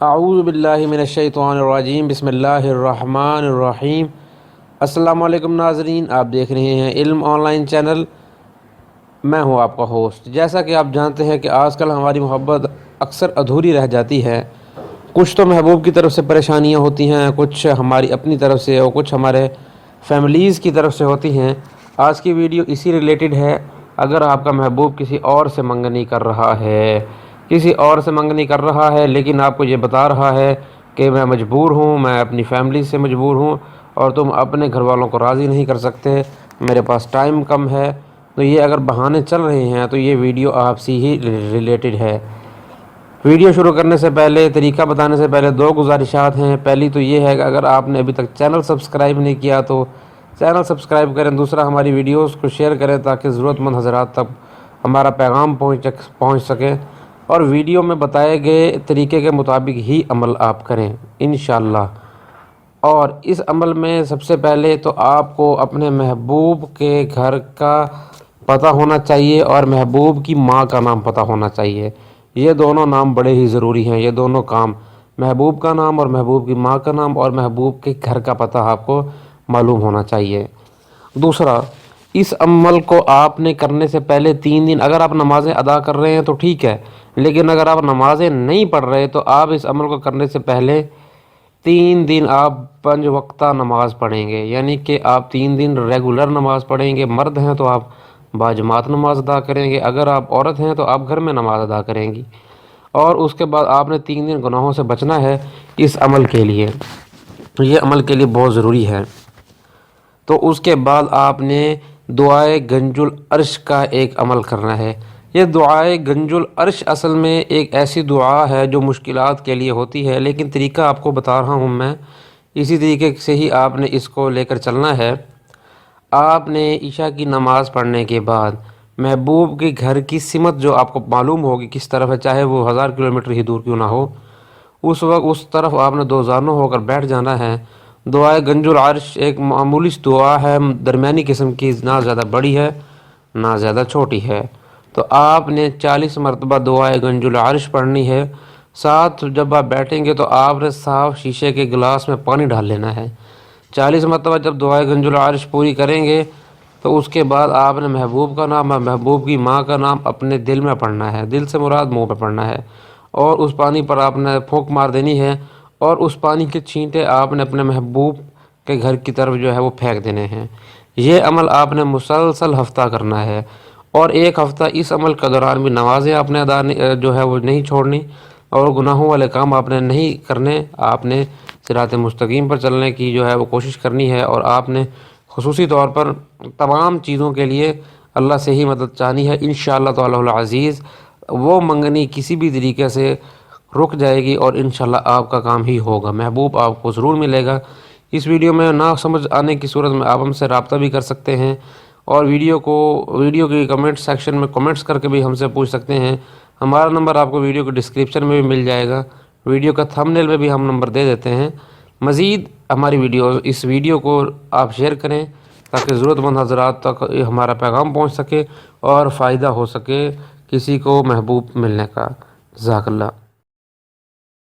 اعوذ باللہ من الشیطان الرجیم، بسم اللہ الرحمن الرحیم۔ السلام علیکم ناظرین، آپ دیکھ رہے ہیں علم آن لائن چینل۔ میں ہوں آپ کا ہوسٹ۔ جیسا کہ آپ جانتے ہیں کہ آج کل ہماری محبت اکثر ادھوری رہ جاتی ہے۔ کچھ تو محبوب کی طرف سے پریشانیاں ہوتی ہیں، کچھ ہماری اپنی طرف سے اور کچھ ہمارے فیملیز کی طرف سے ہوتی ہیں۔ آج کی ویڈیو اسی ریلیٹڈ ہے۔ اگر آپ کا محبوب کسی اور سے منگنی کر رہا ہے، لیکن آپ کو یہ بتا رہا ہے کہ میں مجبور ہوں، میں اپنی فیملی سے مجبور ہوں اور تم اپنے گھر والوں کو راضی نہیں کر سکتے، میرے پاس ٹائم کم ہے، تو یہ اگر بہانے چل رہے ہیں تو یہ ویڈیو آپ سے ہی ریلیٹڈ ہے۔ ویڈیو شروع کرنے سے پہلے، طریقہ بتانے سے پہلے دو گزارشات ہیں۔ پہلی تو یہ ہے کہ اگر آپ نے ابھی تک چینل سبسکرائب نہیں کیا تو چینل سبسکرائب کریں۔ دوسرا، ہماری ویڈیوز کو شیئر کریں تاکہ ضرورت مند حضرات تک ہمارا پیغام پہنچ سکے، اور ویڈیو میں بتائے گئے طریقے کے مطابق ہی عمل آپ کریں انشاءاللہ۔ اور اس عمل میں سب سے پہلے تو آپ کو اپنے محبوب کے گھر کا پتہ ہونا چاہیے اور محبوب کی ماں کا نام پتہ ہونا چاہیے۔ یہ دونوں نام بڑے ہی ضروری ہیں۔ یہ دونوں کام، محبوب کا نام اور محبوب کی ماں کا نام اور محبوب کے گھر کا پتہ آپ کو معلوم ہونا چاہیے۔ دوسرا، اس عمل کو آپ نے کرنے سے پہلے 3 دن، اگر آپ نمازیں ادا کر رہے ہیں تو ٹھیک ہے، لیکن اگر آپ نمازیں نہیں پڑھ رہے تو آپ اس عمل کو کرنے سے پہلے 3 دن آپ 5 وقتہ نماز پڑھیں گے، یعنی کہ آپ 3 دن ریگولر نماز پڑھیں گے۔ مرد ہیں تو آپ باجماعت نماز ادا کریں گے، اگر آپ عورت ہیں تو آپ گھر میں نماز ادا کریں گی، اور اس کے بعد آپ نے 3 دن گناہوں سے بچنا ہے اس عمل کے لیے۔ یہ عمل کے لیے بہت ضروری ہے۔ تو اس کے بعد آپ نے دعائے گنج العرش کا ایک عمل کرنا ہے۔ یہ دعائے گنج العرش اصل میں ایک ایسی دعا ہے جو مشکلات کے لیے ہوتی ہے، لیکن طریقہ آپ کو بتا رہا ہوں میں، اسی طریقے سے ہی آپ نے اس کو لے کر چلنا ہے۔ آپ نے عشاء کی نماز پڑھنے کے بعد محبوب کے گھر کی سمت جو آپ کو معلوم ہوگی کس طرف ہے، چاہے وہ 1000 کلومیٹر ہی دور کیوں نہ ہو، اس وقت اس طرف آپ نے 2 زانوں ہو کر بیٹھ جانا ہے۔ دعائے گنج العرش ایک معمولی دعا ہے، درمیانی قسم کی، نہ زیادہ بڑی ہے نہ زیادہ چھوٹی ہے۔ تو آپ نے 40 مرتبہ دعائے گنج العرش پڑھنی ہے۔ ساتھ جب آپ بیٹھیں گے تو آپ نے صاف شیشے کے گلاس میں پانی ڈال لینا ہے۔ 40 مرتبہ جب دعائے گنج العرش پوری کریں گے تو اس کے بعد آپ نے محبوب کا نام اور محبوب کی ماں کا نام اپنے دل میں پڑھنا ہے، دل سے مراد منہ پہ پڑھنا ہے، اور اس پانی پر آپ نے پھونک مار دینی ہے، اور اس پانی کے چھینٹے آپ نے اپنے محبوب کے گھر کی طرف جو ہے وہ پھینک دینے ہیں۔ یہ عمل آپ نے مسلسل ہفتہ کرنا ہے، اور 1 ہفتہ اس عمل کے دوران بھی نمازیں آپ نے جو ہے وہ نہیں چھوڑنی، اور گناہوں والے کام آپ نے نہیں کرنے۔ آپ نے صراط مستقیم پر چلنے کی جو ہے وہ کوشش کرنی ہے، اور آپ نے خصوصی طور پر تمام چیزوں کے لیے اللہ سے ہی مدد چاہنی ہے۔ انشاءاللہ تعالی العزیز وہ منگنی کسی بھی طریقے سے رک جائے گی، اور انشاءاللہ آپ کا کام ہی ہوگا، محبوب آپ کو ضرور ملے گا۔ اس ویڈیو میں نہ سمجھ آنے کی صورت میں آپ ہم سے رابطہ بھی کر سکتے ہیں، اور ویڈیو کی کمنٹ سیکشن میں کمنٹس کر کے بھی ہم سے پوچھ سکتے ہیں۔ ہمارا نمبر آپ کو ویڈیو کے ڈسکرپشن میں بھی مل جائے گا، ویڈیو کا تھمبنیل میں بھی ہم نمبر دے دیتے ہیں۔ مزید ہماری اس ویڈیو کو آپ شیئر کریں تاکہ ضرورت مند حضرات تک ہمارا پیغام پہنچ سکے اور فائدہ ہو سکے کسی کو محبوب ملنے کا۔ جزاک اللہ۔